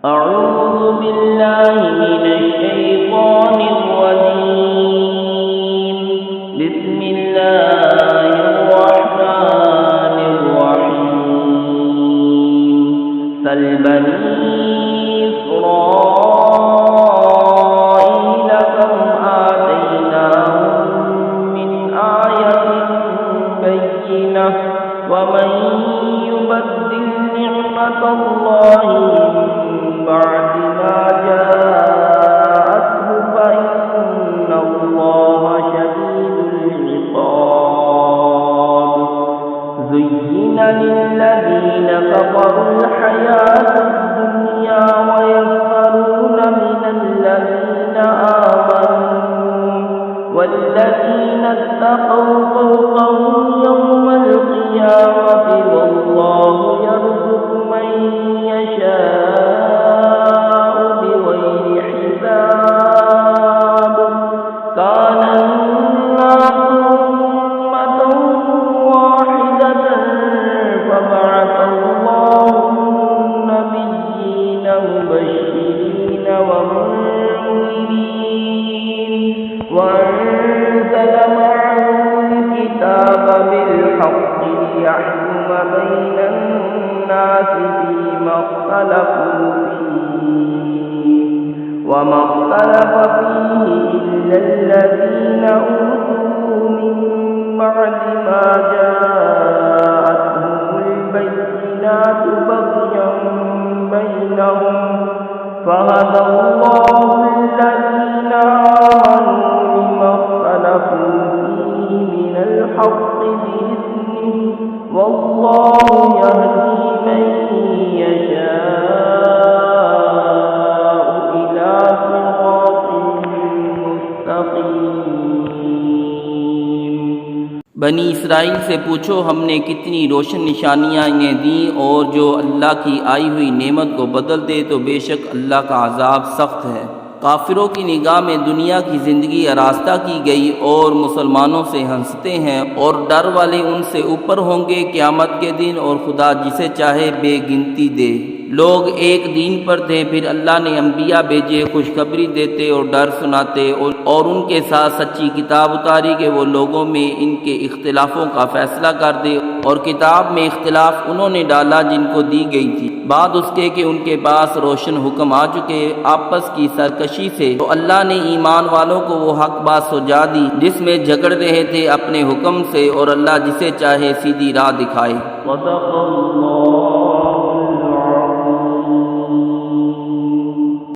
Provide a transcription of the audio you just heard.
أعوذ بالله من الشيطان الرجيم. بسم الله الرحمن الرحيم. سل بني إسرائيل كم آتيناهم من آية بينة ومن يبدل نعمة الله بعد ما جاءته فإن الله شديد العقاب. زين للذين كفروا الحياة الدنيا ويسخرون من الذين آمنوا والذين اتقوا فوقهم يوم القيامة والله يرزق من يشاء بغير حساب. كان الناس أمة واحدة فبعث الله النبيين مبشرين ومنذرين وأنزل معهم الكتاب بالحق ليحكم بين الناس فيما اختلفوا فيه وما اختلف فيه إلا الذين أوتوا من بعد ما جاءتهم البينات بغيا بينهم فهدى الله الذين آمنوا لما اختلفوا فيه من الحق بإذنه والله يهدي من يشاء إلى صراط مستقيم. بنی اسرائیل سے پوچھو ہم نے کتنی روشن نشانیاں انہیں دیں، اور جو اللہ کی آئی ہوئی نعمت کو بدل دے تو بے شک اللہ کا عذاب سخت ہے. کافروں کی نگاہ میں دنیا کی زندگی آراستہ کی گئی اور مسلمانوں سے ہنستے ہیں، اور ڈر والے ان سے اوپر ہوں گے قیامت کے دن، اور خدا جسے چاہے بے گنتی دے. لوگ ایک دین پر تھے، پھر اللہ نے انبیاء بھیجے، خوشخبری دیتے اور ڈر سناتے، اور ان کے ساتھ سچی کتاب اتاری کہ وہ لوگوں میں ان کے اختلافوں کا فیصلہ کر دے. اور کتاب میں اختلاف انہوں نے ڈالا جن کو دی گئی تھی، بعد اس کے کہ ان کے پاس روشن حکم آ چکے آپس کی سرکشی سے. تو اللہ نے ایمان والوں کو وہ حق بات سجا دی جس میں جھگڑ رہے تھے اپنے حکم سے، اور اللہ جسے چاہے سیدھی راہ دکھائے. صدق اللہ